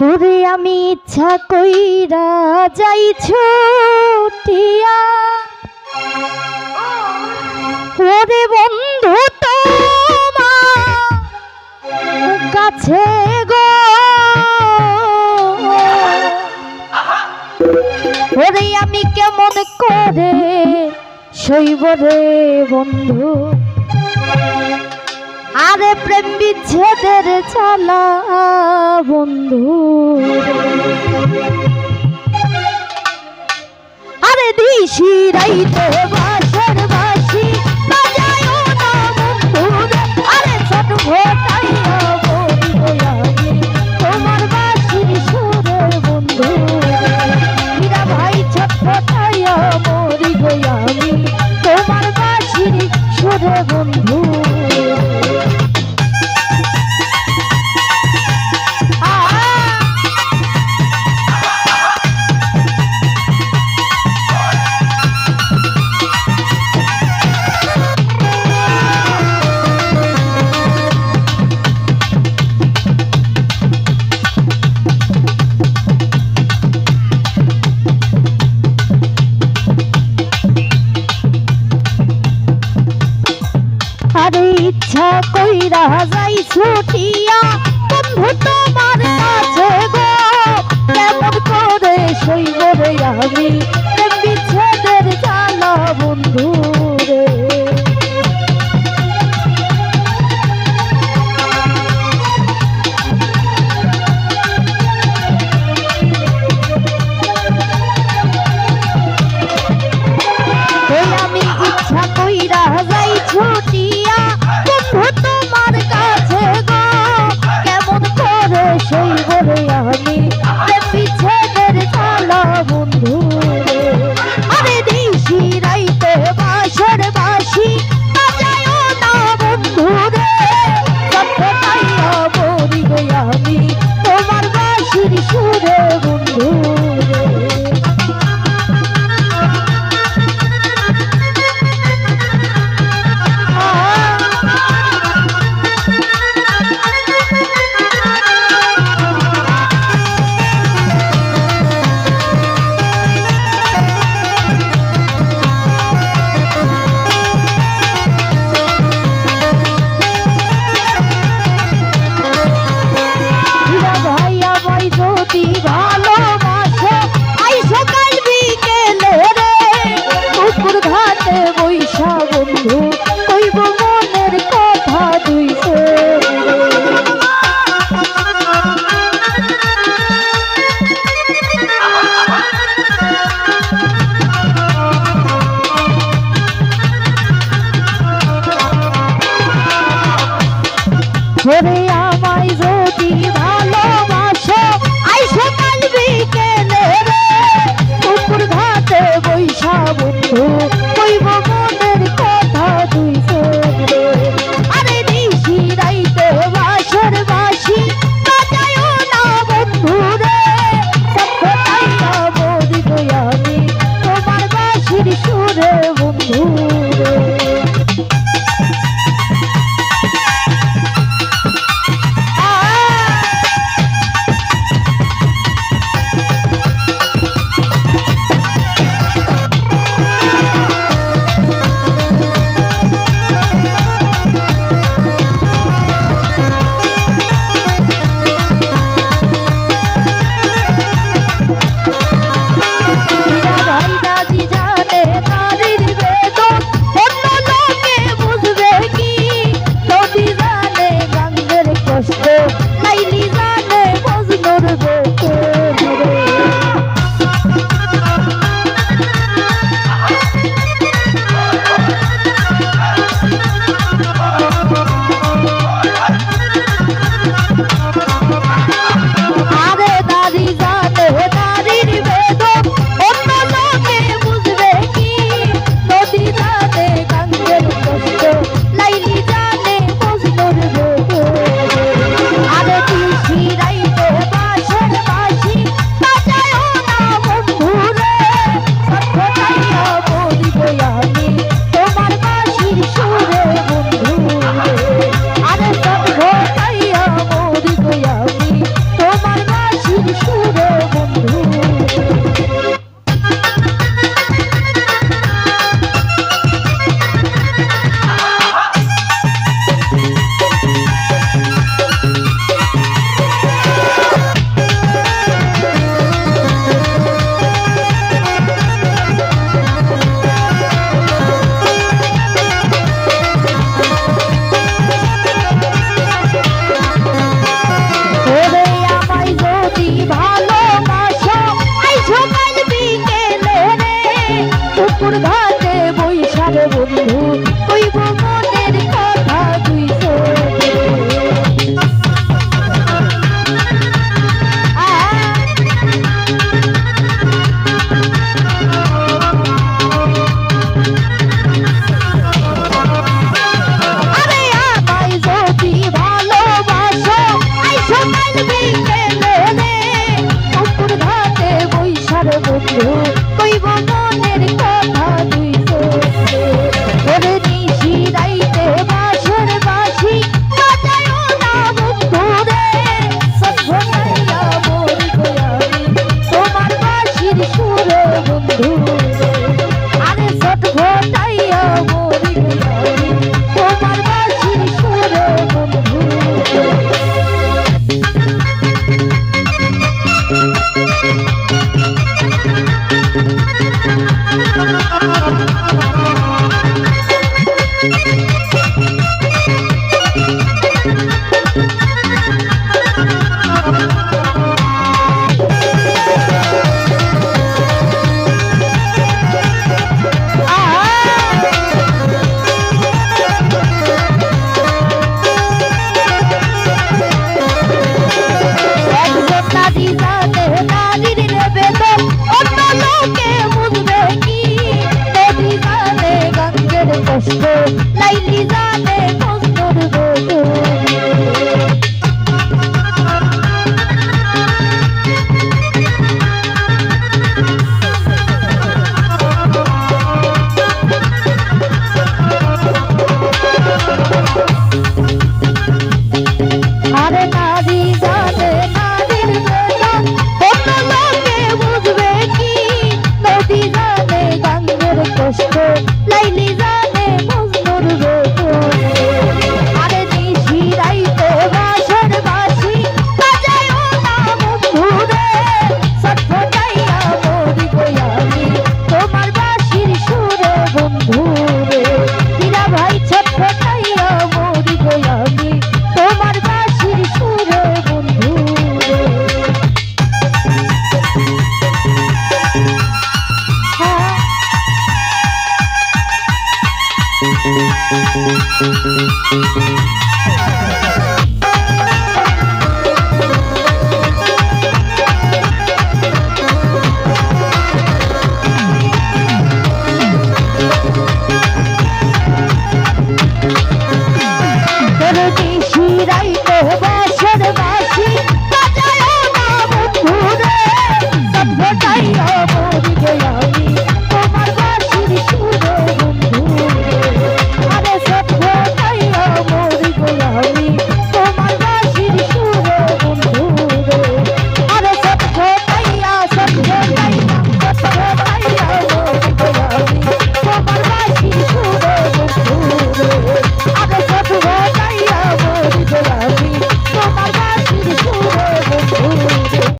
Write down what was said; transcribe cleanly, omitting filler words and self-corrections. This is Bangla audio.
ওরে আমি ইচ্ছা কইরা যাই ছুটিয়া, ওরে বন্ধু তোমার কাছে গো, ওরে আমি কেমন করে সইব রে বন্ধু, আরে প্রেম বিচ্ছেদের চালা বন্ধু, আরে দিশি রাইতে বাঁশের বাঁশি বাজায়ও না বন্ধু রে, আরে ছোট ভোটাইয়া বলবো আমি তোমার বাঁশির সুরে বন্ধু, মীরা ভাই ছোট ভোটাইয়া মরি গো আমি তোমার বাঁশির সুরে বন্ধু। আরে ইচ্ছা কইরা যাই ছুটিয়া বন্ধু তোমার কাছে গো, কেমন করে সইব রে আমি প্রেম বিচ্ছেদের জ্বালা বন্ধু রে, আমি ইচ্ছা কইরা যাই ছুটিয়া বন্ধু তোমার কাছে গো, কেমন করে সইব রে আমি প্রেম বিচ্ছেদের জ্বালা বন্ধু রে, আরে দিশি রাইতে বাঁশের বাঁশি বাজায়ও না বন্ধু রে, সত্যটাইয়া মরি গো আমি তোমার বাঁশির সুরে বন্ধু রে। ভালোবাসো আইসো কাল বিকেলে রে, পুকুর ঘাটে বৈশা বন্ধু কইব মনের কথা দুইছে, ওরে আমায় যদি ভালোবাসো আইসো কাল বিকেলে রে, পুকুর ঘাটে বৈশা বন্ধু কইব মনের কথা দুইছে রে, আরে দিশি রাইতে বাঁশের বাঁশি বাজায়ও না বন্ধু রে, সত্যটাইয়া মরি গো আমি তোমার বাঁশির সুরে বন্ধু রে। আরে দিশি রাইতে বাঁশের লাইলি জানে মজনুর বেদনা। আরে নারী জানে নারীর বেদন, অন্য লোকে বুঝবে কি? নদী জানে গাঙ্গের কষ্ট, লাইলি জানে মজনুর বেদন। আরে নিশি রাইতে বাঁশের বাঁশি বাজায়ও না বন্ধুরে, ছটফটাইয়া মরি গো আমি তোমার বাঁশির সুরে বন্ধুরে। হীরা ভাই ছটফটাইয়া মরি গো আমি তোমার বাঁশির সুরে বন্ধুরে। হ্যাঁ